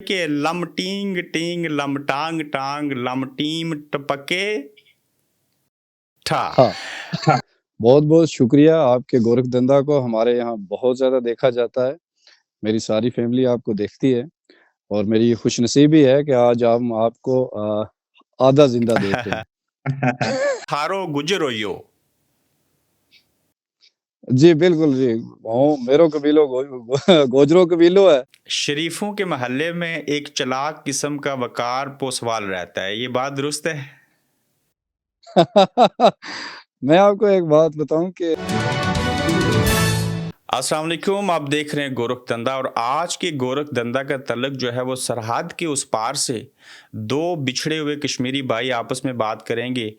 के लम टींग टींग लम टांग टांग लम टीम टपके ठा। हाँ, बहुत-बहुत शुक्रिया आपके गोरखधंधा को हमारे यहाँ बहुत ज़्यादा देखा जाता है। मेरी सारी फ़ैमिली आपको देखती है और मेरी खुशनसीबी है कि आज हम आपको आधा ज़िंदा देख रहे हैं। थारो गुजर होइयो। जी, बिल्कुल जी। मेरो कबीलो गोजरो कबीलो है। शरीफों के महल्ले में एक चालाक किस्म का वकार पोसवाल रहता है, ये बात दुरुस्त है? मैं आपको एक बात बताऊँ कि अस्सलाम वालेकुम, आप देख रहे हैं गोरखधंधा और आज के गोरखधंधा का तल्लुक जो है वो सरहद के उस पार से दो बिछड़े हुए कश्मीरी भाई आपस में बात करेंगे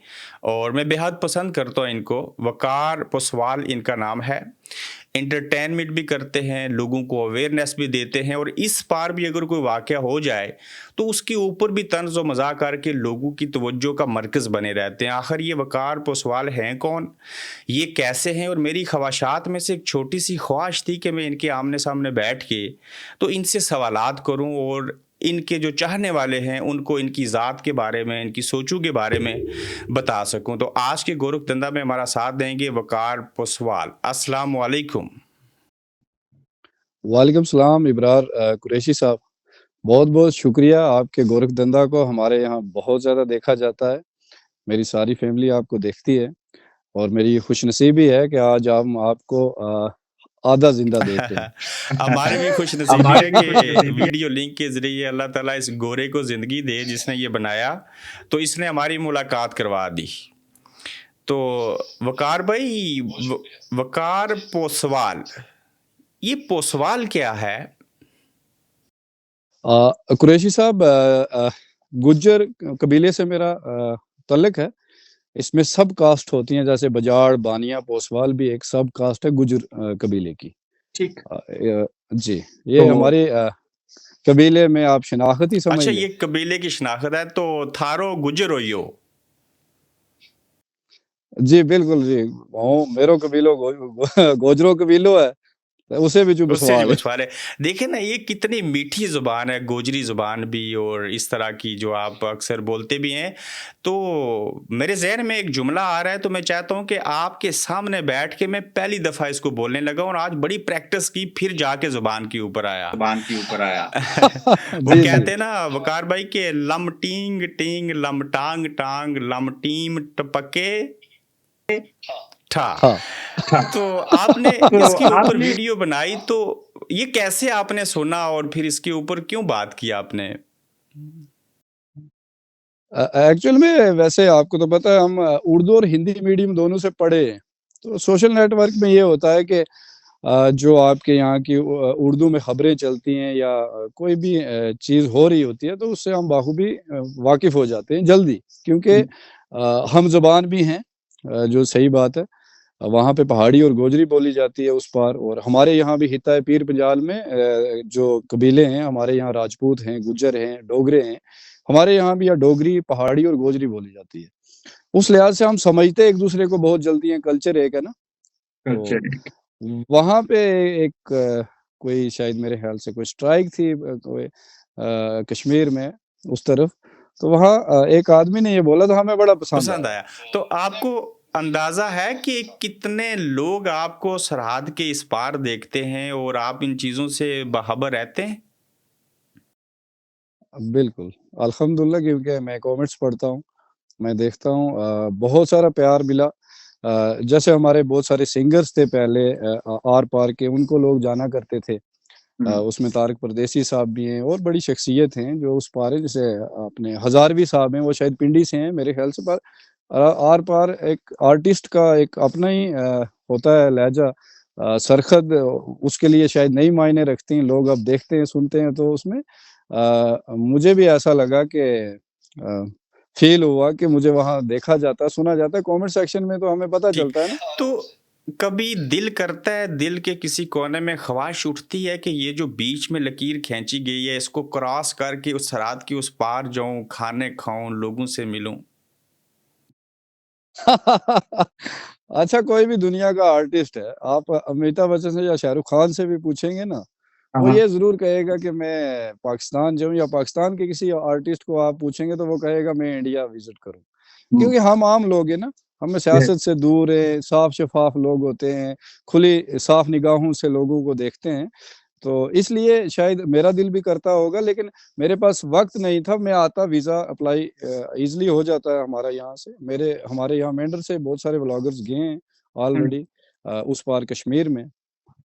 और मैं बेहद पसंद करता हूँ इनको। वकार पोसवाल इनका नाम है। एंटरटेनमेंट भी करते हैं, लोगों को अवेयरनेस भी देते हैं और इस पार भी अगर कोई वाक़या हो जाए तो उसके ऊपर भी तंज़ व मज़ाक करके लोगों की तवज्जो का मरकज़ बने रहते हैं। आखिर ये वकार पोसवाल हैं कौन? ये कैसे हैं? और मेरी ख्वाहिशात में से एक छोटी सी ख्वाहिश थी कि मैं इनके आमने-सामने बैठ के तो इनसे सवालात करूँ और इनके जो चाहने वाले हैं उनको इनकी ज़ात के बारे में, इनकी सोचों के बारे में बता सकूँ। तो आज के गोरखधंधा में हमारा साथ देंगे वकार पोसवाल। अस्सलाम वालेकुम। वालेकुम सलाम इब्रार कुरैशी साहब। बहुत-बहुत शुक्रिया आपके गोरखधंधा को हमारे यहाँ बहुत ज़्यादा देखा जाता है। मेरी सारी फ़ैमिली आपको देखती है और मेरी खुशनसीबी है कि आज हम आपको आधा ज़िंदा देख रहे हैं। हमारी भी खुशनसीबी है कि वीडियो लिंक के ज़रिए अल्लाह ताला इस गोरे को ज़िंदगी दे जिसने ये बनाया, तो इसने हमारी मुलाकात करवा दी। तो वकार भाई वकार पोसवाल, ये पोसवाल क्या है? कुरैशी साहब गुज्जर कबीले से मेरा तल्लुक है। इसमें सब कास्ट होती हैं जैसे बजाड़, बानिया, पोसवाल भी एक सब कास्ट है गुज्जर कबीले की। ठीक। जी, ये तो हमारे कबीले में आप शनाख्त ही समझ अच्छा, लें। ये कबीले की शनाख्त है, तो थारो गुजर होइयो। जी, बिल्कुल जी। मेरो कबीलो गोजरो कबीलो है, उसे भी जो उससे जो बसवाल है। बछवारे। देखिए ना, ये कितनी मीठी ज़ुबान है, गोजरी ज़ुबान भी और इस तरह की जो आप अक्सर बोलते भी हैं। तो मेरे ज़हन में एक जुमला आ रहा है, तो मैं चाहता हूँ कि आपके सामने बैठ के मैं पहली दफ़ा इसको बोलने लगा और आज बड़ी प्रैक्टिस की, फिर जाके ज़ुबान के ऊपर आया। वो जी, जी। कहते हैं ना वकार भाई के लम टींग टींग लम टांग टांग लम टीम टपके ठा। हाँ। तो आपने तो इसके ऊपर आपने वीडियो बनाई, तो ये कैसे आपने सुना और फिर इसके ऊपर क्यों बात की आपने? एक्चुअल में वैसे आपको तो पता है हम उर्दू और हिंदी मीडियम दोनों से पढ़े हैं। तो सोशल नेटवर्क में ये होता है कि जो आपके यहाँ की उर्दू में खबरें चलती हैं या कोई भी चीज़ हो रही होती है तो उससे हम बाखूबी वाकिफ़ हो जाते हैं जल्दी क्योंकि हम ज़ुबान भी हैं जो सही बात है। वहाँ पे पहाड़ी और गोजरी बोली जाती है उस पार और हमारे यहाँ भी हिता पीर पंजाल में जो कबीले हैं हमारे यहाँ राजपूत हैं, गुज्जर हैं, डोगरे हैं। हमारे यहाँ भी यहाँ डोगरी, पहाड़ी और गोजरी बोली जाती है। उस लिहाज से हम समझते एक-दूसरे को बहुत जल्दी हैं, कल्चर एक है ना। तो कल्चर वहाँ पे एक कोई शायद मेरे ख़्याल से कोई स्ट्राइक थी कोई कश्मीर में उस तरफ। तो वहाँ एक आदमी ने ये बोला तो हमें बड़ा पसंद पसंद आया। आया। तो आपको अंदाज़ा है कि कितने लोग आपको सरहद के इस पार देखते हैं और आप इन चीज़ों से बाखबर रहते हैं? बिल्कुल, अल्हम्दुलिल्लाह क्योंकि मैं कमेंट्स पढ़ता हूँ, मैं देखता हूँ बहुत सारा प्यार मिला। जैसे हमारे बहुत सारे सिंगर्स थे पहले आर-पार के उनको लोग जाना करते थे। उसमें तारक परदेसी साहब भी हैं और बड़ी शख्सियत हैं जो उस पार है जैसे अपने हज़ारवी साहब हैं, वो शायद पिंडी से हैं मेरे ख़्याल से पर आर-पार एक आर्टिस्ट का एक अपना ही होता है लहज़ा सरख़द उसके लिए शायद नई मायने रखती हैं, लोग अब देखते हैं, सुनते हैं तो उसमें मुझे भी ऐसा लगा कि फ़ील हुआ कि मुझे वहाँ देखा जाता, सुना जाता है, कमेंट सेक्शन में तो हमें पता ठीक। चलता है ना। तो कभी दिल करता है, दिल के किसी कोने में ख्वाहिश उठती है कि ये जो बीच में लकीर खींची गई है, इसको क्रॉस करके उस सरहद के उस पार जाऊँ, खाने खाऊँ, लोगों से मिलूँ? अच्छा कोई भी दुनिया का आर्टिस्ट है, आप अमिताभ बच्चन से या शाहरुख खान से भी पूछेंगे ना, वो हाँ, ये ज़रूर कहेगा कि मैं पाकिस्तान जाऊँ, या पाकिस्तान के किसी आर्टिस्ट को आप पूछेंगे तो वो कहेगा मैं इंडिया विज़िट करूँ। हुँ, क्योंकि हम आम लोग हैं ना, हम यस, सियासत से दूर हैं, साफ-शफ़ाफ लोग होते हैं, खुली साफ निगाहों से लोगों को देखते हैं। तो इसलिए शायद मेरा दिल भी करता होगा, लेकिन मेरे पास वक़्त नहीं था, मैं आता वीज़ा अप्लाई ईज़िली हो जाता है हमारा यहाँ से। हमारे यहाँ मेंढर से बहुत सारे व्लॉगर्स गए हैं हुँ, ऑलरेडी उस पार कश्मीर में।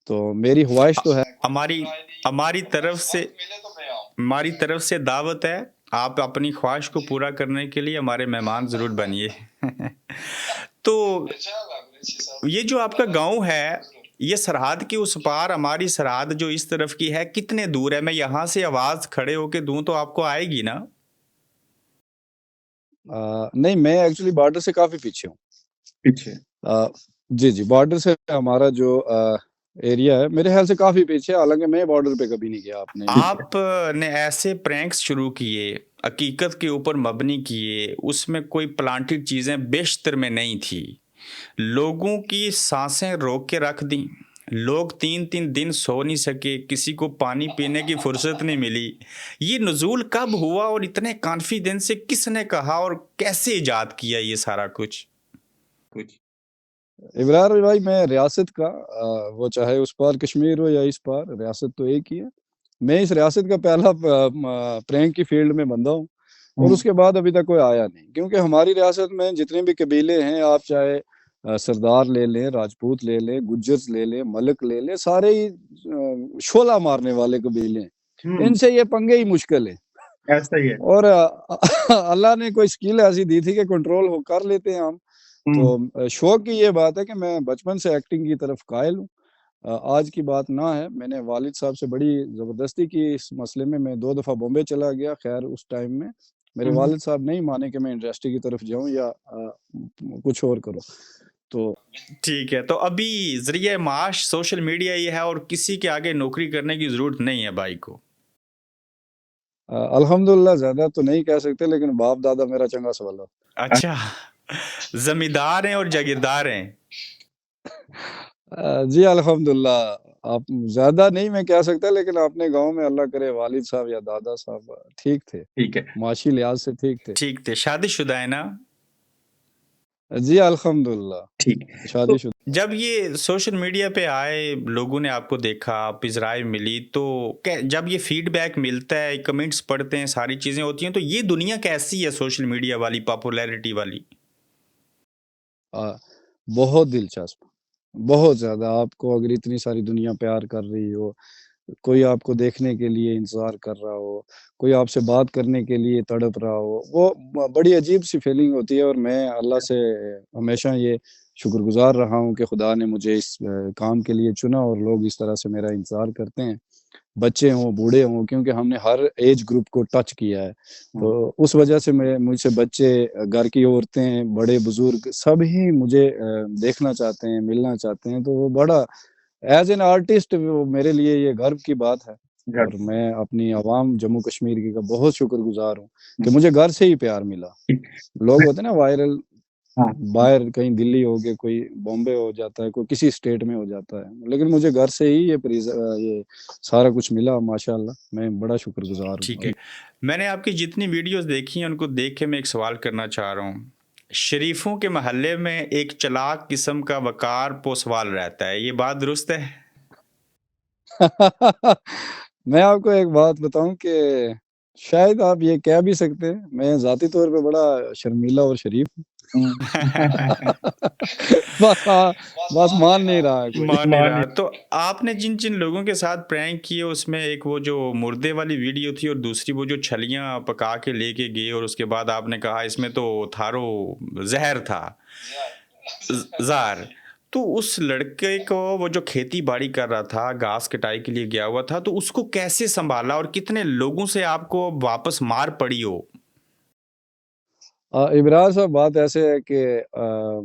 तो मेरी ख्वाहिश तो है हमारी हमारी तरफ से हमारी तरफ से दावत है, आप अपनी ख्वाहिश को पूरा करने के लिए हमारे मेहमान ज़रूर बनिए। तो ये जो आपका गाँव है, ये सरहद के उस पार, हमारी सरहद जो इस तरफ की है, कितने दूर है? मैं यहाँ से आवाज़ खड़े होके दूँ तो आपको आएगी ना? नहीं, मैं एक्चुअली बॉर्डर से काफ़ी पीछे हूँ। पीछे। अ, जी, जी, बॉर्डर से हमारा जो एरिया है, मेरे ख़्याल से काफ़ी पीछे है, हालाँकि मैं बॉर्डर पे कभी नहीं गया, आपने ठीक है। आप ने ऐसे प्रैंक्स शुरू किए, हकीकत के ऊपर मबनी किए, उसमें कोई प्लांटेड चीज़ें बेशतर में नहीं थी। लोगों की सांसें रोक के रख दी। लोग 3-3 दिन सो नहीं सके, किसी को पानी पीने की फुर्सत नहीं मिली। ये नुज़ूल कब हुआ और इतने कॉन्फिडेंस से किसने कहा और कैसे इजाद किया ये सारा कुछ? कुछ इब्रार भाई, मैं रियासत का वो चाहे उस पार कश्मीर हो या इस पार, रियासत तो एक ही है। मैं इस रियासत का पहला प्रैंक की फ़ील्ड में बंदा हूँ, और हुँ, उसके बाद अभी तक कोई आया नहीं। क्योंकि हमारी रियासत में जितने भी कबीले हैं, आप चाहे सरदार ले लें, राजपूत ले लें, गुज्जर ले लें, मलक ले लें, सारे ही शोला मारने वाले कबीले हैं। हुँ, इनसे ये पंगे ही मुश्किल है। ऐसा ही है। और अल्लाह ने कोई स्किल ऐसी दी थी कि कंट्रोल हो कर लेते हैं हम। हुँ, तो शौक की ये बात है कि मैं बचपन से एक्टिंग की तरफ कायल हूँ। आज की बात ना है, मैंने वालिद साहब से बड़ी ज़बरदस्ती की इस मसले में, मैं 2 दफ़ा बॉम्बे चला गया, ख़ैर उस टाइम में मेरे हुँ, वालिद साहब नहीं माने कि मैं इंडस्ट्री की तरफ जाऊँ या कुछ और करूँ। तो ठीक है, तो अभी ज़रिए माश सोशल मीडिया ही है और किसी के आगे नौकरी करने की ज़रूरत नहीं है भाई को। अल्हम्दुलिल्लाह ज़्यादा तो नहीं कह सकते, लेकिन बाप-दादा मेरा चंगा सवाला। अच्छा, ज़मींदार हैं और जागीरदार हैं। जी अल्हम्दुलिल्लाह, आप ज़्यादा नहीं मैं कह सकता, लेकिन अपने गाँव में अल्लाह करे वालिद साहब या दादा साहब ठीक थे, ठीक है। माशी लिहाज़ से ठीक थे। ठीक थे, शादीशुदा हैं ना? जी अल्हम्दुलिल्लाह, ठीक। तो शादीशुदा। जब ये सोशल मीडिया पे आए, लोगों ने आपको देखा, पिज़ राय मिली, तो कै जब ये फीडबैक मिलता है, कमेंट्स पढ़ते हैं, सारी चीज़ें होती हैं, तो ये दुनिया कैसी है सोशल मीडिया वाली, पॉपुलैरिटी वाली? अ, बहुत दिलचस्प, बहुत ज़्यादा। आपको अगर इतनी सारी दुनिया प्यार कर रही हो, कोई आपको देखने के लिए इंतज़ार कर रहा हो, कोई आपसे बात करने के लिए तड़प रहा हो, वो बड़ी अजीब-सी फीलिंग होती है। और मैं अल्लाह से हमेशा ये शुक्रगुज़ार रहा हूँ कि खुदा ने मुझे इस काम के लिए चुना, और लोग इस तरह से मेरा इंतज़ार करते हैं। बच्चे हों, बूढ़े हों, क्योंकि हमने हर एज ग्रुप को टच किया है। हुँ, तो उस वजह से मैं मुझसे बच्चे, घर की औरतें, बड़े-बुज़ुर्ग सभी मुझे देखना चाहते हैं, मिलना चाहते हैं। तो वो बड़ा एज़ एन आर्टिस्ट वो मेरे लिए ये गर्व की बात है। घर और मैं अपनी आवाम जम्मू कश्मीर की का बहुत शुक्रगुज़ार हूँ हुँ, कि मुझे घर से ही प्यार मिला। ठीक। लोग मैं होते हैं ना वायरल, हाँ, बाहर कहीं दिल्ली हो गए, कोई बॉम्बे हो जाता है, कोई किसी स्टेट में हो जाता है। लेकिन मुझे घर से ही ये सारा कुछ मिला माशाअल्लाह, मैं बड़ा शुक्रगुज़ार हूँ। ठीक है। मैंने आपकी जितनी वीडियोज़ देखी हैं, उनको देख के मैं एक सवाल करना चाह रहा हूँ। शरीफों के महल्ले में एक चालाक किस्म का वक़ार पोसवाल रहता है, ये बात दुरुस्त है? मैं आपको एक बात बताऊँ कि शायद आप ये कह भी सकते हैं, मैं ज़ाती तौर पे बड़ा शर्मीला और शरीफ हूँ। हुँ। बस बस मान नहीं रहा है कोई। मान नहीं मानिए रहा। तो आपने जिन-जिन लोगों के साथ प्रैंक किए उसमें एक वो जो मुर्दे वाली वीडियो थी और दूसरी वो जो छलियाँ पका के लेके गए और उसके बाद आपने कहा इसमें तो थारो ज़हर था, ज़ार। तो उस लड़के को वो जो खेती-बाड़ी कर रहा था, घास कटाई के लिए गया हुआ था, तो उसको कैसे सँभाला और कितने लोगों से आपको वापस मार पड़ी हो? इब्रार साहब, बात ऐसे है कि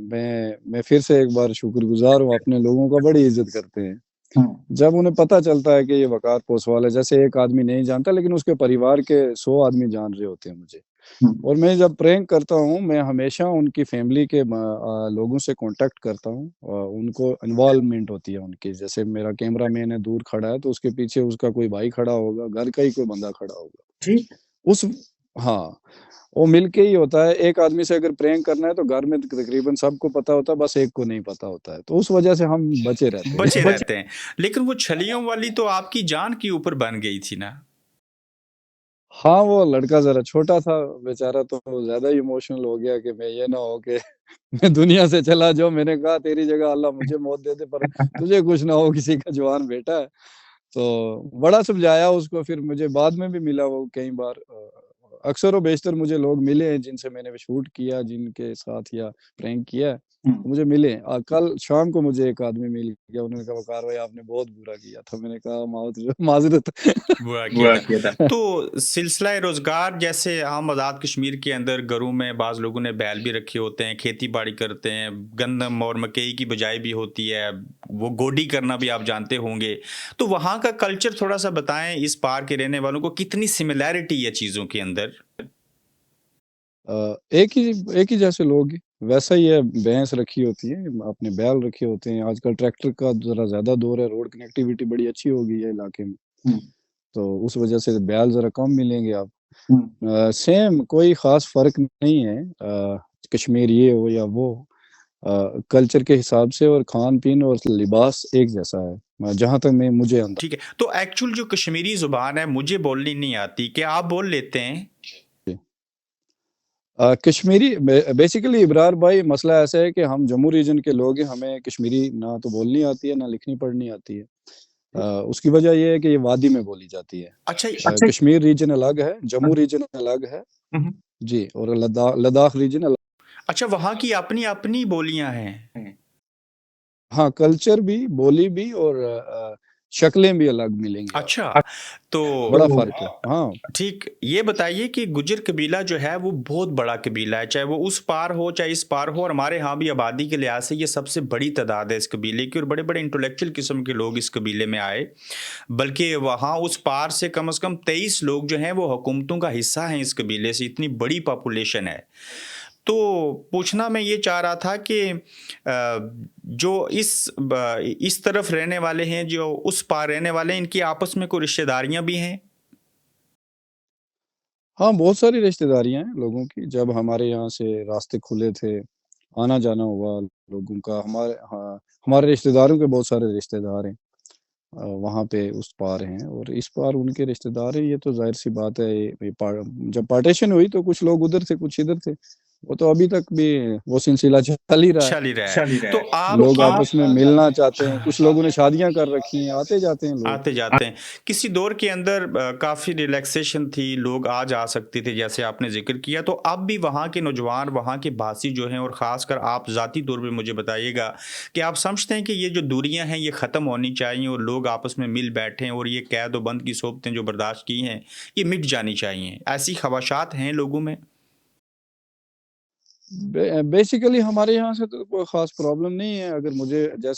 मैं फिर से एक बार शुक्रगुज़ार हूँ, अपने लोगों का बड़ी इज़्ज़त करते हैं। हुँ, जब उन्हें पता चलता है कि ये वक़ार पोसवाल है, जैसे एक आदमी नहीं जानता, लेकिन उसके परिवार के 100 आदमी जान रहे होते हैं मुझे। और मैं जब प्रैंक करता हूँ, मैं हमेशा उनकी फैमिली के लोगों से कॉन्टैक्ट करता हूँ। उनको इन्वॉल्वमेंट होती है उनकी। जैसे मेरा कैमरामैन है, दूर खड़ा है, तो उसके पीछे उसका कोई भाई खड़ा होगा, घर का ही कोई बंदा खड़ा होगा। ठीक। उस हाँ, वो मिलके ही होता है। एक आदमी से अगर प्रैंक करना है तो घर में तकरीबन सबको पता होता है, बस एक को नहीं पता होता है। तो उस वजह से हम बचे रहते हैं। बचे रहते हैं। लेकिन वो छलियों वाली तो आपकी जान के ऊपर बन गई थी ना? हाँ, वो लड़का ज़रा छोटा था बेचारा, तो ज़्यादा ही इमोशनल हो गया कि मैं ये ना हो कि मैं दुनिया से चला जाऊँ। मैंने कहा तेरी जगह अल्लाह मुझे मौत दे दे, पर तुझे कुछ ना हो, किसी का जवान बेटा है। तो बड़ा समझाया उसको, फिर मुझे बाद में भी मिला वो कई बार। अक्सर व बेशतर मुझे लोग मिले हैं जिनसे मैंने शूट किया, जिनके साथ या प्रैंक किया है, हुँ। मुझे मिले। कल शाम को मुझे एक आदमी मिल गया, उन्होंने कहा वक़ार भाई आपने बहुत बुरा किया था। मैंने कहा माज़रत। बुरा किया बुरा था। किया था। तो सिलसिला रोज़गार, जैसे हम आज़ाद कश्मीर के अंदर घरों में बाज़ लोगों ने बैल भी रखे होते हैं, खेती-बाड़ी करते हैं, गंदम और मकई की बिजाई भी होती है, वो गोडी करना भी आप जानते होंगे। तो वहाँ का कल्चर थोड़ा-सा बताएँ, इस पार के रहने वालों को कितनी सिमिलैरिटी है चीज़ों के अंदर? एक ही जैसे लोग हैं, वैसा ही है। भैंस रखी होती है, अपने बैल रखे होते हैं। आजकल ट्रैक्टर का ज़रा ज़्यादा दौर है, रोड कनेक्टिविटी बड़ी अच्छी हो गई है इलाके में, हुँ। तो उस वजह से बैल ज़रा कम मिलेंगे आप। हुँ। सेम कोई ख़ास फ़र्क नहीं है। कश्मीर ये हो या वो, कल्चर के हिसाब से और खान-पीन और लिबास एक जैसा है, जहाँ तक मैं मुझे अंदाज़ा। ठीक है। तो एक्चुअल जो कश्मीरी ज़ुबान है, मुझे बोलनी नहीं आती, क्या आप बोल लेते हैं? कश्मीरी बेसिकली इब्रार भाई, मसला ऐसा है कि हम जम्मू रीजन के लोग हैं, हमें कश्मीरी ना तो बोलनी आती है, ना लिखनी पढ़नी आती है। उसकी वजह ये है कि ये वादी में बोली जाती है। अच्छा। कश्मीर रीजन अलग है, जम्मू रीजन अलग है। हुँ, हुँ। जी, और लद्दाख रीजन अलग। अच्छा, वहाँ की अपनी-अपनी बोलियाँ हैं। हाँ, कल्चर भी, बोली भी और शक्लें भी अलग मिलेंगी आपको। अच्छा, तो बड़ा फ़र्क है। हाँ। ठीक, ये बताइए कि गुर्जर कबीला जो है वो बहुत बड़ा कबीला है, चाहे वो उस पार हो चाहे इस पार हो, और हमारे यहाँ भी आबादी के लिहाज से ये सबसे बड़ी तादाद है इस कबीले की, और बड़े-बड़े इंटेलेक्चुअल किस्म के लोग इस कबीले में आए। बल्कि वहाँ उस पार से कम से कम 23 लोग जो हैं वो हुकूमतों का हिस्सा हैं इस कबीले से, इतनी बड़ी पॉपुलेशन है। तो पूछना मैं ये चाह रहा था कि जो इस तरफ रहने वाले हैं, जो उस पार रहने वाले हैं, इनकी आपस में कोई रिश्तेदारियाँ भी हैं? हाँ, बहुत सारी रिश्तेदारियाँ हैं लोगों की। जब हमारे यहाँ से रास्ते खुले थे, आना-जाना हुआ लोगों का, हमारे रिश्तेदारों के बहुत सारे रिश्तेदार हैं। वहाँ पे उस पार हैं और इस पार उनके रिश्तेदार हैं। ये तो ज़ाहिर-सी बात है। ये जब पार्टीशन हुई तो कुछ लोग उधर थे, कुछ इधर थे। वो तो अभी तक भी वो सिलसिला चल ही रहा है। चल ही रहा है। चल ही रहा तो है। लोग आपकी आपस में मिलना चाहते हैं। कुछ लोगों ने शादियाँ कर रखी हैं, आते-जाते हैं लोग। आते-जाते हैं। किसी दौर के अंदर काफ़ी रिलैक्सेशन थी, लोग आ जा सकते थे, जैसे आपने ज़िक्र किया। तो अब भी वहाँ के नौजवान, वहाँ के भाषी जो हैं, और ख़ासकर आप ज़ाती तौर पे मुझे बताइएगा कि आप समझते हैं कि ये जो दूरियाँ हैं ये ख़त्म होनी चाहिए और लोग आपस में मिल बैठें, और ये कैद व बंद की सोबतें जो बर्दाश्त की हैं, ये मिट जानी चाहिए। ऐसी ख़वाशात हैं लोगों में? बेसिकली हमारे यहाँ से तो कोई ख़ास प्रॉब्लम नहीं है। अगर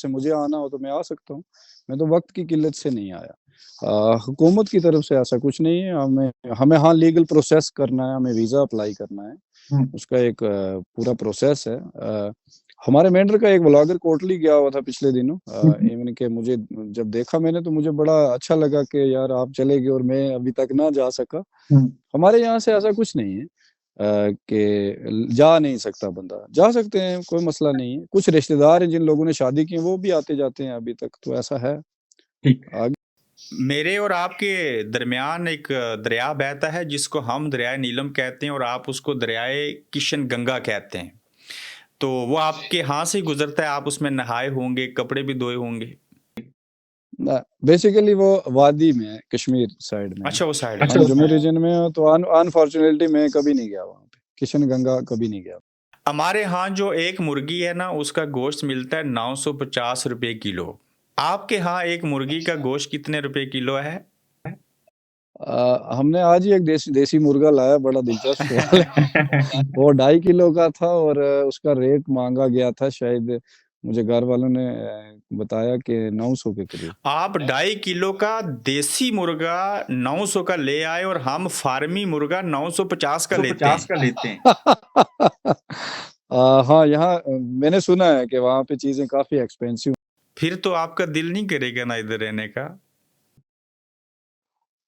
मुझे आना हो तो मैं आ सकता हूँ। मैं तो वक़्त की किल्लत से नहीं आया। हुकूमत की तरफ से ऐसा कुछ नहीं है। हमें हमें हाँ, लीगल प्रोसेस करना है, हमें वीज़ा अप्लाई करना है। हुँ। उसका एक पूरा प्रोसेस है। हमारे मेंटर का एक व्लॉगर कोटली गया हुआ था पिछले दिनों। हुँ, हुँ। इवन के मुझे जब देखा मैंने, तो मुझे बड़ा अच्छा लगा कि यार आप चले गए और मैं अभी तक ना जा सका। हुँ। हमारे यहाँ से ऐसा कुछ नहीं है कि जा नहीं सकता बंदा। जा सकते हैं, कोई मसला नहीं है। कुछ रिश्तेदार हैं जिन लोगों ने शादी की है, वो भी आते-जाते हैं अभी तक, तो ऐसा है। ठीक। आगे मेरे और आपके दरमियान एक दरिया बहता है जिसको हम दरियाए नीलम कहते हैं, और आप उसको दरियाए किशन गंगा कहते हैं। तो वो आपके यहाँ से ही गुजरता है, आप उसमें नहाए होंगे, कपड़े भी धोए होंगे। बेसिकली वो वादी में है, कश्मीर साइड में है। अच्छा, वो साइड अच्छा। में। हम जम्मू रीजन में हैं, तो अनफॉर्चुनेटली मैं कभी नहीं गया वहाँ पे। किशन गंगा कभी नहीं गया। हमारे यहाँ जो एक मुर्गी है ना, उसका गोश्त मिलता है 950 रुपये किलो। आपके यहाँ एक मुर्गी का गोश्त कितने रुपए किलो है? हमने आज ही एक देसी मुर्गा लाया, बड़ा दिलचस्प सवाल है। वो 2.5 किलो का था और उसका रेट माँगा गया था शायद मुझे घर वालों ने बताया कि 900 के करीब। आप 2.5 किलो का देसी मुर्गा 900 का ले आए और हम फार्मी मुर्गा 950 का लेते 150 हैं। का लेते हैं। हाँ, यहाँ मैंने सुना है कि वहाँ पे चीजें काफी एक्सपेंसिव। फिर तो आपका दिल नहीं करेगा ना इधर रहने का।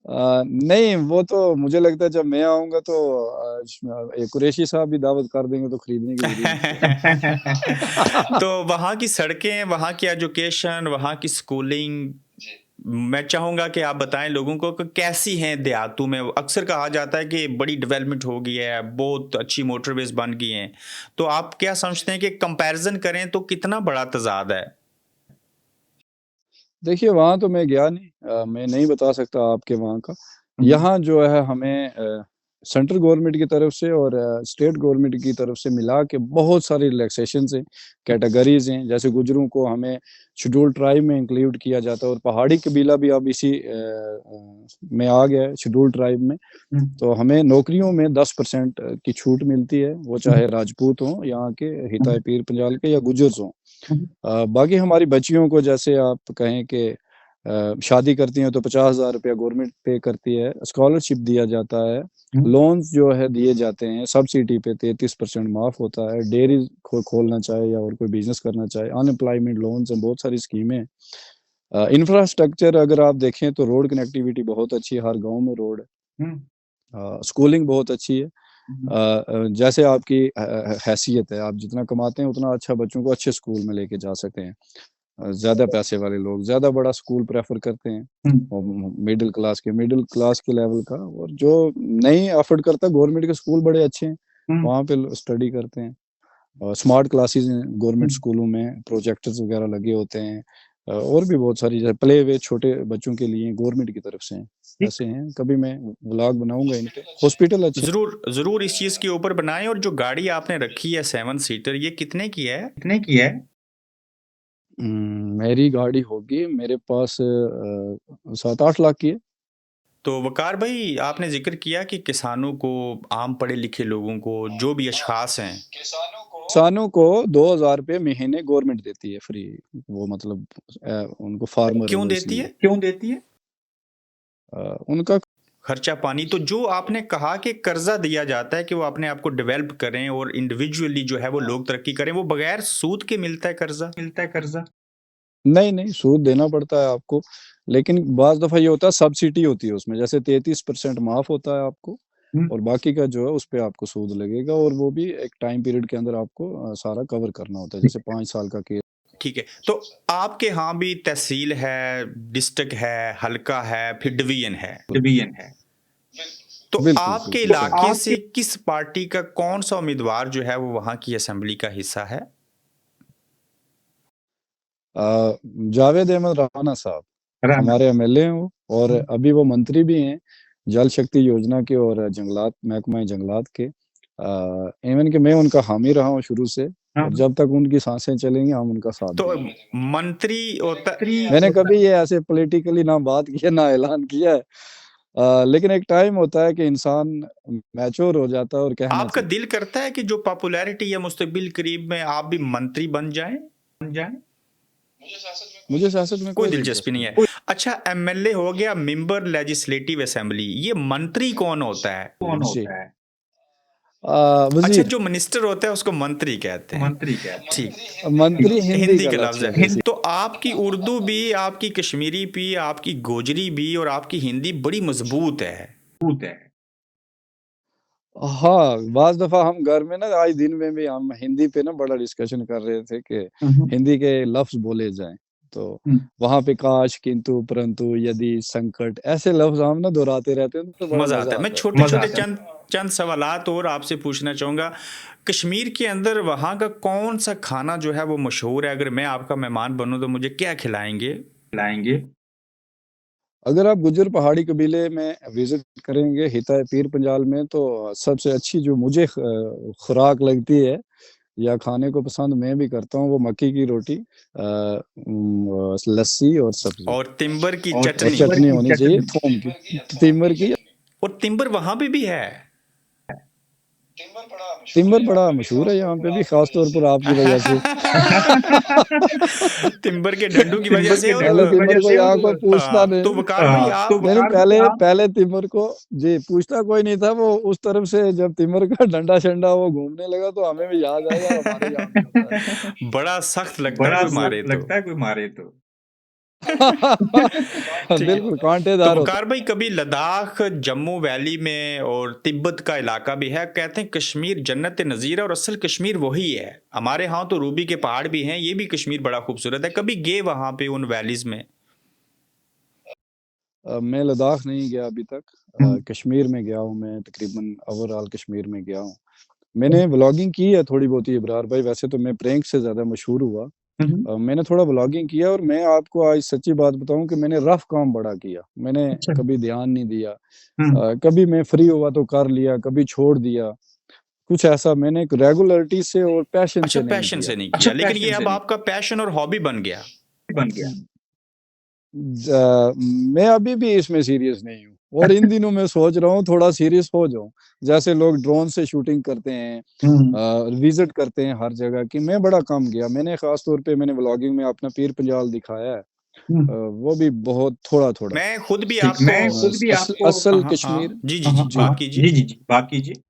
नहीं, वो तो मुझे लगता है जब मैं आऊंगा तो ये कुरैशी साहब भी दावत कर देंगे तो खरीदने की जरूरत नहीं। तो वहाँ की सड़कें, वहाँ की एजुकेशन, वहाँ की स्कूलिंग, मैं चाहूँगा कि आप बताएं लोगों को कि कैसी हैं देहातों में। अक्सर कहा जाता है कि बड़ी डेवलपमेंट हो गई है, बहुत अच्छी मोटरवेज बन गई हैं, तो आप क्या समझते हैं कि कंपैरिजन करें तो कितना बड़ा तजाद है? देखिए, वहाँ तो मैं गया नहीं, मैं नहीं बता सकता आपके वहाँ का। यहाँ जो है हमें सेंट्रल गवर्नमेंट की तरफ से और स्टेट गवर्नमेंट की तरफ से मिला के बहुत सारी रिलैक्सेशंस हैं, कैटेगरीज़ हैं। जैसे गुज्जरों को हमें शेड्यूल्ड ट्राइब में इंक्लूड किया जाता है और पहाड़ी कबीला भी अब इसी में आ गया है शेड्यूल्ड ट्राइब में। तो हमें नौकरियों में 10% की छूट मिलती है, वो चाहे राजपूत हों, यहाँ के हिताय पीर पंजाल के या गुज्जर्स हों। बाकी हमारी बच्चियों को जैसे आप कहें कि शादी करती हैं तो 50,000 रुपया गवर्नमेंट पे करती है, स्कॉलरशिप दिया जाता है, लोन्स जो है दिए जाते हैं, सब्सिडी पे 33% माफ होता है, डेयरी खोलना चाहे या और कोई बिजनेस करना चाहे, अनएम्प्लॉयमेंट लोन्स हैं, बहुत सारी स्कीमें हैं। इंफ्रास्ट्रक्चर अगर आप देखें तो रोड कनेक्टिविटी बहुत अच्छी है, हर गांव में रोड है। स्कूलिंग बहुत अच्छी है। जैसे आपकी हैसियत है, आप जितना कमाते हैं उतना अच्छा बच्चों को अच्छे स्कूल में लेके जा सकते हैं। ज़्यादा पैसे वाले लोग ज़्यादा बड़ा स्कूल प्रेफर करते हैं और मिडिल क्लास के लेवल का, और जो नहीं अफोर्ड करता गवर्नमेंट के स्कूल बड़े अच्छे हैं, वहाँ पे स्टडी करते हैं। स्मार्ट क्लासेस हैं गवर्नमेंट स्कूलों में, प्रोजेक्टर्स वगैरह लगे होते हैं। और भी बहुत सारी जैसे प्ले वे छोटे बच्चों के लिए गवर्नमेंट की तरफ से हैं, ऐसे हैं। कभी मैं व्लॉग बनाऊंगा इन पे। हॉस्पिटल अच्छे जरूर इस चीज के ऊपर बनाएं। और जो गाड़ी आपने रखी है 7 सीटर, ये कितने की है? कितने की है? मेरी गाड़ी होगी मेरे पास 7-8 लाख की है। तो वकार भाई, आपने जिक्र किया कि किसानों को, आम पढ़े लिखे लोगों को, जो भी अशखास हैं, किसानों को 2,000 रुपये महीने गवर्नमेंट देती है फ्री। वो मतलब उनको फार्मर क्यों देती है? क्यों देती है? उनका खर्चा पानी। तो जो आपने कहा कि कर्जा दिया जाता है कि वो अपने आप को डेवलप करें और इंडिविजुअली जो है वो लोग तरक्की करें, वो बगैर सूद के मिलता है कर्जा? नहीं, सूद देना पड़ता है आपको, लेकिन बाज़ दफ़ा ये होता है सब्सिडी होती है उसमें, जैसे 33% माफ होता है आपको और बाकी का जो है उस पे आपको सूद लगेगा, और वो भी एक टाइम पीरियड के अंदर आपको सारा कवर करना होता है, जैसे 5 साल का केस। ठीक है। तो आपके यहाँ भी तहसील है, डिस्ट्रिक्ट है, हल्का है, फिर डिवीजन है। तो आपके इलाके से किस पार्टी का कौन सा उम्मीदवार जो है वो वहाँ की असेंबली का हिस्सा है? जावेद अहमद राना साहब हमारे एमएलए हैं वो, और अभी वो मंत्री भी हैं जल शक्ति योजना के और जंगलात महकमा जंगलात के। इवन कि मैं उनका हामी रहा हूँ शुरू से, और जब तक उनकी सांसें चलेंगी हम उनका साथ तो देंगे। मंत्री होता, मैंने कभी ये ऐसे पॉलिटिकली ना बात किया ना ऐलान किया है, लेकिन एक टाइम होता है कि इंसान मैच्योर हो जाता है और कहना आपका दिल करता है कि जो पॉपुलैरिटी है मुस्तकबिल करीब में आप भी मंत्री बन जाएं? मुझे सियासत में कोई दिलचस्पी नहीं है। अच्छा, एमएलए हो गया, मेंबर लेजिस्लेटिव असेंबली, ये मंत्री कौन होता है? अच्छा, जो मिनिस्टर होता है उसको मंत्री कहते हैं। ठीक, मंत्री हिंदी का लफ्ज है। तो आपकी उर्दू भी, आपकी कश्मीरी भी, आपकी गोजरी भी और आपकी हिंदी बड़ी मजबूत है। हाँ, बाज़ दफ़ा हम घर में ना, आज दिन में भी हम हिंदी पे ना बड़ा डिस्कशन कर रहे थे कि हिंदी के लफ्ज़ बोले जाएँ, तो वहाँ पे काश, किंतु, परंतु, यदि, संकट, ऐसे लफ्ज़ हम ना दोहराते रहते हैं तो बड़ा मज़ा आता है। मैं छोटे-छोटे चंद सवालात और आपसे पूछना चाहूँगा। कश्मीर के अंदर वहाँ का कौन सा खाना जो है वो मशहूर है? अगर मैं आपका मेहमान बनूँ तो मुझे क्या खिलाएंगे? अगर आप गुज्जर पहाड़ी कबीले में विजिट करेंगे हिताय पीर पंजाल में, तो सबसे अच्छी जो मुझे खुराक लगती है या खाने को पसंद मैं भी करता हूँ, वो मक्की की रोटी, लस्सी और सब्जी और तिम्बर की और चटनी होनी चाहिए थूम की, तिम्बर की। और तिम्बर वहाँ पे भी है? तिम्बर बड़ा मशहूर है यहाँ पे भी, खास तौर पर आपकी वजह से। तिम्बर के डंडू की वजह से। और पहले तिम्बर को यहाँ कोई पूछता नहीं। तो वकार भाई आप नहीं, पहले तिम्बर को जी पूछता कोई नहीं था। वो उस तरफ से जब तिम्बर का डंडा शंडा वो घूमने लगा तो हमें भी याद आया, हमारे यहाँ भी होता है। बड़ा सख्त लगता है कोई मारे तो। बिल्कुल तो कांटेदार होता वकार भाई कभी लद्दाख, जम्मू वैली में और तिब्बत का इलाका भी है, कहते हैं कश्मीर जन्नत नज़ीर है और असल कश्मीर वही है। हमारे यहाँ तो रूबी के पहाड़ भी हैं, ये भी कश्मीर बड़ा खूबसूरत है। कभी गए वहाँ पे उन वैलीज में? मैं लद्दाख नहीं गया अभी तक। कश्मीर में गया हूँ मैं, तकरीबन ओवरऑल कश्मीर में गया हूँ। मैंने व्लॉगिंग की है थोड़ी बहुत ही इब्रार भाई, वैसे तो मैं प्रैंक से ज्यादा मशहूर हुआ। मैंने थोड़ा व्लॉगिंग किया और मैं आपको आज सच्ची बात बताऊं कि मैंने रफ काम बड़ा किया। मैंने कभी ध्यान नहीं दिया। कभी मैं फ्री हुआ तो कर लिया, कभी छोड़ दिया। कुछ ऐसा मैंने एक रेगुलरिटी से और पैशन अच्छा, से नहीं पैशन किया। से नहीं किया, लेकिन ये अब आपका पैशन और हॉबी बन गया। मैं अभी भी इसमें सीरियस नहीं हूँ और इन दिनों मैं सोच रहा हूँ थोड़ा सीरियस हो जाऊं। जैसे लोग ड्रोन से शूटिंग करते हैं, विजिट करते हैं हर जगह की, मैं बड़ा कम गया। मैंने खास तौर पे मैंने व्लॉगिंग में अपना पीर पंजाल दिखाया है, वो भी बहुत थोड़ा थोड़ा। मैं खुद भी आपको असल कश्मीर जी, बात कीजिए।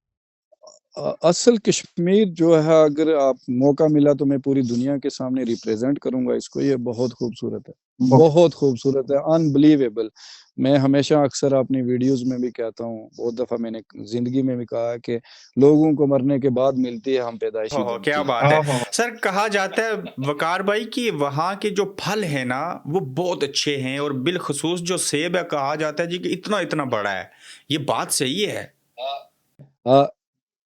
असल कश्मीर जो है, अगर आप मौका मिला तो मैं पूरी दुनिया के सामने रिप्रेजेंट करूंगा इसको। ये बहुत खूबसूरत है, बहुत खूबसूरत है, अनबिलीवेबल। मैं हमेशा अक्सर अपनी वीडियोस में भी कहता हूँ, बहुत दफा मैंने जिंदगी में भी कहा है कि लोगों को मरने के बाद मिलती है हम पैदाइशी जन्नती। क्या बात है सर। कहा जाता है वकार भाई कि वहाँ के जो फल है ना वो बहुत अच्छे हैं, और बिलखसूस जो सेब है, कहा जाता है जी कि इतना इतना बड़ा है। ये बात सही है?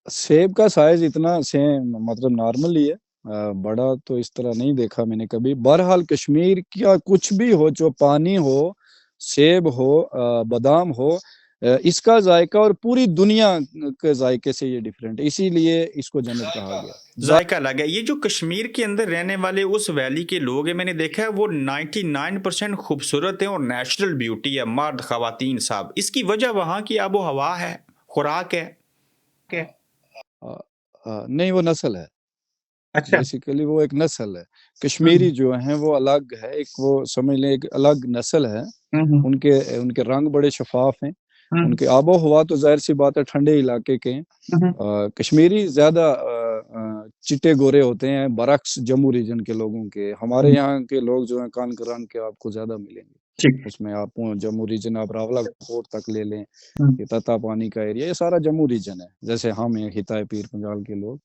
सेब का साइज इतना सेम मतलब नॉर्मल ही है। बड़ा तो इस तरह नहीं देखा मैंने कभी। बहरहाल कश्मीर का कुछ भी हो, जो पानी हो, सेब हो, बादाम हो, इसका जायका और पूरी दुनिया के जायके से ये डिफरेंट है, इसीलिए इसको जन्नत कहा गया। जायका अलग है। ये जो कश्मीर के अंदर रहने वाले उस वैली के लोग हैं, मैंने देखा है वो 99% खूबसूरत है और नेचुरल ब्यूटी है, मर्द खवातीन साहब। इसकी वजह वहाँ की आबो हवा है, खुराक है? नहीं, वो नस्ल है। अच्छा, बेसिकली वो एक नस्ल है। कश्मीरी जो है वो अलग है, एक वो समझ लें एक अलग नस्ल है। उनके रंग बड़े शफाफ हैं। उनके आबो हवा तो जाहिर सी बात है ठंडे इलाके के हैं। कश्मीरी ज्यादा चिट्टे गोरे होते हैं बरक्स जम्मू रीजन के लोगों के। हमारे यहाँ के लोग जो हैं कान करान के आपको ज्यादा मिलेंगे। उसमें आप जम्मू रीजन, आप रावलाकोट तक ले लें, ये तता पानी का एरिया, ये सारा जम्मू रीजन है। जैसे हम हैं हिताए पीर पंजाल के लोग,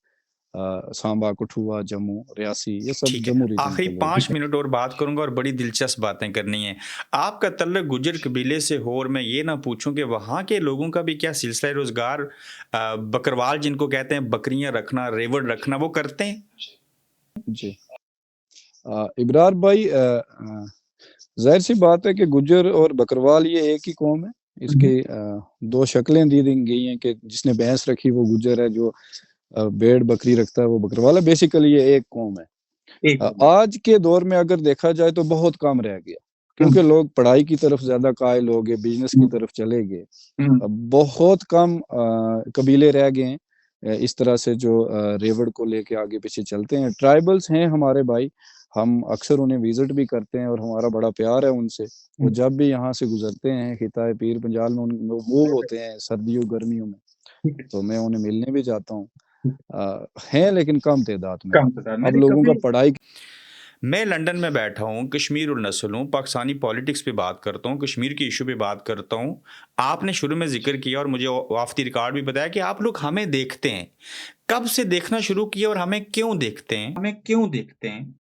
सांबा, कठुआ, जम्मू, रियासी, ये सब जम्मू रीजन के लोग। आखिरी 5 मिनट और बात करूंगा और बड़ी दिलचस्प बातें करनी है। आपका तल्लुक गुजर कबीले से हो, और मैं ये ना पूछूं कि वहाँ के लोगों का भी क्या सिलसिला रोजगार, बकरवाल जिनको कहते हैं, बकरियां रखना, रेवड़ रखना, वो करते हैं? जी इब्रार भाई, जाहिर सी बात है कि गुजर और बकरवाल ये एक ही कौम है। इसकी दो शक्लें दी गई हैं कि जिसने भैंस रखी वो गुजर है, जो भेड़ बकरी रखता है वो बकरवाल है। बेसिकली ये एक कौम है। आज के दौर में अगर देखा जाए तो बहुत कम रह गया, क्योंकि लोग पढ़ाई की तरफ ज्यादा कायल हो गए, बिजनेस की तरफ चले गए। बहुत कम कबीले रह गए हैं इस तरह से जो रेवड़ को लेके आगे पीछे चलते हैं। ट्राइबल्स हैं हमारे भाई, हम अक्सर उन्हें विजिट भी करते हैं और हमारा बड़ा प्यार है उनसे। वो जब भी यहाँ से गुजरते हैं हिताए पीर पंजाल में, मूव होते हैं सर्दियों गर्मियों में, तो मैं उन्हें मिलने भी जाता हूँ। हैं लेकिन कम तादाद में। अब लोगों का पढ़ाई। मैं लंदन में बैठा हूँ, कश्मीर और नस्ल हूँ, पाकिस्तानी पॉलिटिक्स पे बात करता हूँ, कश्मीर के इशू पे बात करता हूँ। आपने शुरू में जिक्र किया और मुझे ऑफ द रिकॉर्ड भी बताया कि आप लोग हमें देखते हैं। कब से देखना शुरू किया और हमें क्यों देखते हैं?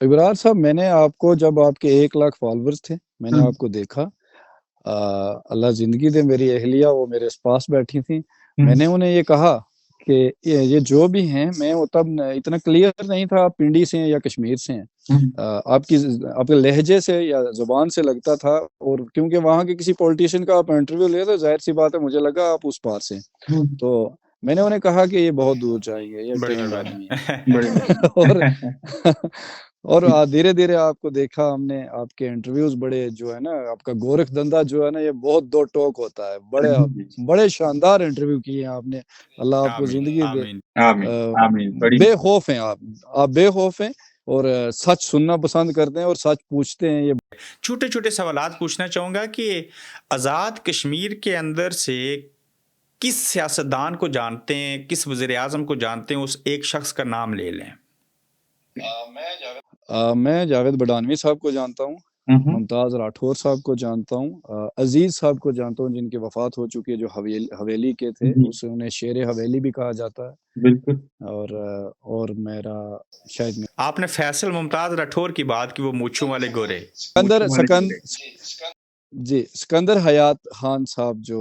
इब्रार साहब, मैंने आपको, जब आपके 1 लाख फॉलोअर्स थे, मैंने आपको देखा। अल्लाह जिंदगी दे, मेरी अहलिया वो मेरे पास बैठी थी। मैंने उन्हें ये कहा कि ये जो भी हैं, मैं वो तब इतना क्लियर नहीं था आप पिंडी से हैं या कश्मीर से हैं। आपके लहजे से या जुबान से लगता था, और क्योंकि वहाँ के किसी पॉलिटिशियन का आप इंटरव्यू लिया तो जाहिर सी बात है मुझे लगा आप उस पार से। तो मैंने उन्हें कहा कि ये बहुत दूर जाएंगे, ये ट्रेंड आदमी है। और और धीरे-धीरे आपको देखा हमने, आपके इंटरव्यूज़ बड़े जो है ना, आपका गोरखधंधा जो है ना, ये बहुत दो टोक होता है। जी। बड़े शानदार इंटरव्यू किए हैं आपने, अल्लाह आपको आमीन, ज़िंदगी दे। आमीन। आमीन, आमीन। बड़ी बेखौफ हैं आप बेखौफ हैं और सच सुनना पसंद करते हैं और सच पूछते हैं। ये छोटे-छोटे सवालात पूछना चाहूँगा कि आज़ाद कश्मीर के अंदर से किस सियासतदान को जानते हैं, किस वज़ीर-ए-आज़म को जानते हैं, उस एक शख्स का नाम ले लें? मैं जावेद बडानवी साहब को जानता हूँ, हुँ, हुँ। मुमताज़ राठौर साहब को जानता हूँ, अज़ीज़ साहब को जानता हूँ जिनकी वफ़ात हो चुकी है, जो हवेली के थे, जी, उसे उन्हें शेरे हवेली भी कहा जाता है। बिल्कुल। और मेरा शायद में आपने फैसल मुमताज़ राठौर की बात की, वो मूंछों वाले गोरे। सिकंदर मूंछों वाले सकन जी, सिकंदर हयात खान साहब जो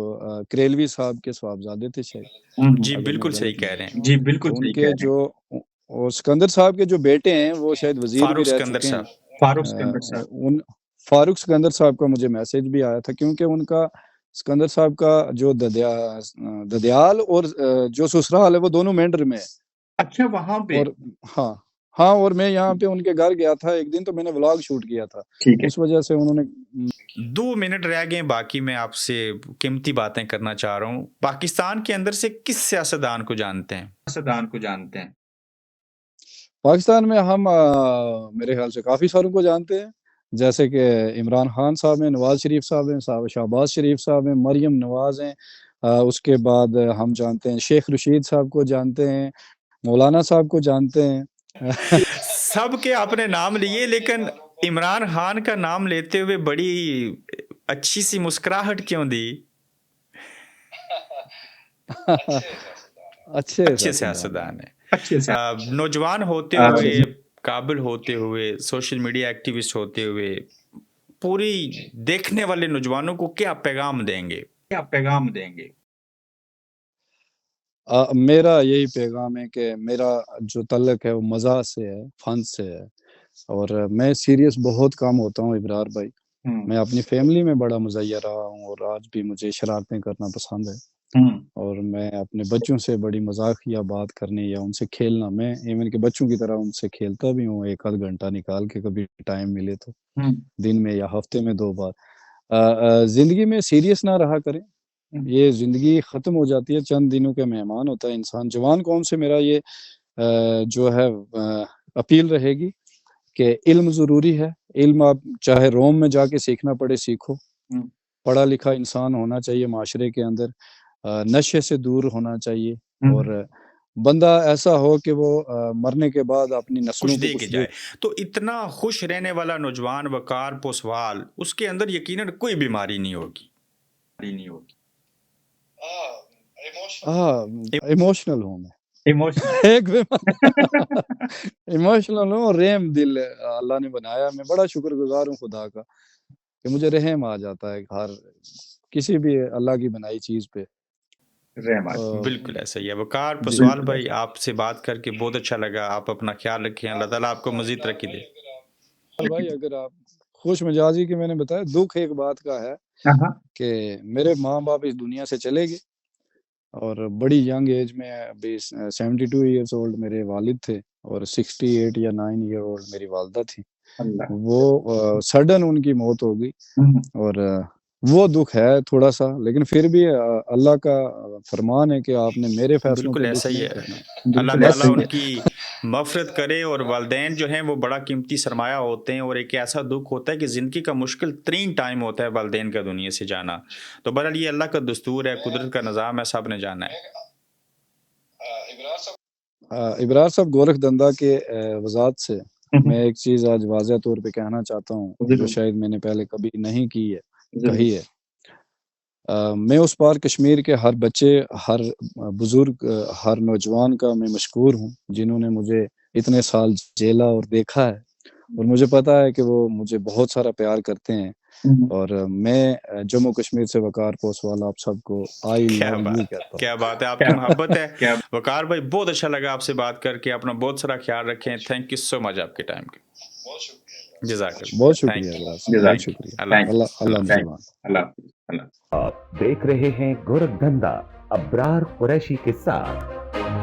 करेलवी साहब के साहबज़ादे थे शायद, हुँ, हुँ। जी, अगर मैं बिल्कुल सही गलत कह नहीं रहे हूँ। हैं। जी, बिल्कुल तो सही कह उनके रहे हैं। जो और सिकंदर साहब के जो बेटे हैं, वो शायद वज़ीर भी फारूक रह सिकंदर चुके हैं। साहब। फारूक सिकंदर साहब। उन फारूक सिकंदर साहब का मुझे मैसेज भी आया था, क्योंकि उनका सिकंदर साहब का जो ददयाल और जो ससुराल है, वो दोनों मेंढर में है। अच्छा, वहाँ पे? और हाँ, हाँ, और मैं यहाँ पे उनके घर गया था एक दिन, तो मैंने व्लॉग शूट किया था। ठीक है। उस वजह से उन्होंने 2 मिनट रह गए हैं बाकी, मैं आपसे कीमती बातें करना चाह रहा हूँ। पाकिस्तान के अंदर से किस सियासतदान को जानते हैं? सियासतदान को जानते हैं। पाकिस्तान में हम मेरे ख़्याल से काफ़ी सारों को जानते हैं, जैसे कि इमरान खान साहब हैं, नवाज़ शरीफ साहब हैं, शहबाज़ शरीफ साहब हैं, मरियम नवाज़ हैं। उसके बाद हम जानते हैं शेख रशीद साहब को जानते हैं, मौलाना साहब को जानते हैं। सबके आपने नाम लिए, लेकिन इमरान खान का नाम लेते हुए बड़ी अच्छी-सी मुस्कुराहट क्यों दी? अच्छे अच्छे सियासतदान सियासतदान हैं। हैं। अच्छे से नौजवान होते जी। हुए, काबिल होते हुए, सोशल मीडिया एक्टिविस्ट होते हुए, पूरी देखने वाले नौजवानों को क्या पैगाम देंगे? क्या पैगाम देंगे? मेरा यही पैगाम है कि मेरा जो तल्लक है वो मज़ाह से है, फ़न से है, और मैं सीरियस बहुत कम होता हूँ इब्रार भाई। हुँ, मैं अपनी फ़ैमिली में बड़ा मुज़य्या रहा हूँ और आज भी मुझे शरारतें करना पसंद है, हुँ, और मैं अपने बच्चों से बड़ी मज़ाकिया बात करने या उनसे खेलना, मैं इवन के बच्चों की तरह उनसे खेलता भी हूँ 1 आध घंटा निकाल के, कभी टाइम मिले तो, हुँ, दिन में या हफ़्ते में 2 बार। ज़िंदगी में सीरियस ना रहा करें। हुँ, ये ज़िंदगी ख़त्म हो जाती है, चंद दिनों का मेहमान होता है इंसान। जवान कौम से मेरा ये जो है अपील रहेगी कि इल्म ज़रूरी है। इल्म आप चाहे रोम में जाके सीखना पड़े, सीखो। हुँ, पढ़ा-लिखा इंसान होना चाहिए माशरे के अंदर। नशे से दूर होना चाहिए, हुँ। और बंदा ऐसा हो कि वो मरने के बाद अपनी खुश नस्लों को दे के कुछ दे। जाए। तो इतना खुश रहने वाला नौजवान, वक़ार पोसवाल, उसके अंदर यकीनन कोई बीमारी नहीं होगी। नहीं होगी। हाँ, इमोशनल हूँ मैं। इमोशनल एक इमोशनल हूँ और रहम दिल अल्लाह ने बनाया। मैं बड़ा शुक्रगुज़ार हूँ खुदा का कि मुझे रहम आ जाता है हर किसी भी अल्लाह की बनाई चीज़ पे। रहमत। बिल्कुल ऐसा ही है। वक़ार जी। पोसवाल भाई, आपसे बात करके बहुत अच्छा लगा। आप अपना ख़्याल रखें। अल्लाह ताला आपको मज़ीद तरक्की दे। भाई, अगर आप खुश मिजाजी की, मैंने बताया, दुःख एक बात का है हाँ, हाँ। कि मेरे माँ-बाप इस दुनिया से चले गए, और बड़ी यंग एज में, अभी 72 इयर्स ओल्ड मेरे वालिद थे, और 68 या 9 ईयर ओल्ड मेरी वालिदा थी। अल्लाह। वो सडन उनकी मौत हो गई, हुँ, और वो दुःख है थोड़ा-सा, लेकिन फिर भी अल्लाह का फरमान है कि आपने मेरे फैसलों बिल्कुल पे दुःख ऐसा ही नहीं है। करना। अल्लाह बिल्कुल ताला ऐसा ही है। उनकी मग़फ़िरत करे, और वालिदैन जो हैं वो बड़ा कीमती सरमाया होते हैं, और एक ऐसा दुःख होता है कि ज़िंदगी का मुश्किल तरीन टाइम होता है वालिदैन का दुनिया से जाना। तो बहरहाल ये अल्लाह का दस्तूर है, कुदरत का निज़ाम है, सब ने जाना है। इब्रार साहब, गोरखधंधा के वज़ाहत से हुँ, हुँ। मैं एक चीज़ आज वाज़ह तौर पे कहना चाहता हूँ, जो ज़रूर, शायद मैंने पहले कभी नहीं की है, ज़रूर। कही है। मैं उस पार कश्मीर के हर बच्चे, हर बुज़ुर्ग, हर नौजवान का मैं मशकूर हूँ, जिन्होंने मुझे इतने साल झेला और देखा है, और मुझे पता है कि वो मुझे बहुत सारा प्यार करते हैं। हुँ, हुँ। और मैं जम्मू कश्मीर से वक़ार पोसवाल आप सबको आई क्या लव यू बात है! कहता हूँ। क्या बात है! आपकी क्या मोहब्बत है। क्या वक़ार भाई, बहुत अच्छा लगा आपसे बात करके। अपना बहुत सारा ख़्याल रखें। थैंक यू सो मच आपके टाइम के। जज़ाकल्लाह। बहुत थैंक शुक्रिया यू। इब्रार साहब, बहुत जज़ाक शुक्रिया। अल्लाह थैंक हाफ़िज़। अल्लाह अल्लाह अल्लाह थैंक निगहबान। अल्लाह हाफ़िज़। अल्लाह आप देख रहे हैं गोरखधंधा अब्रार कुरैशी के साथ।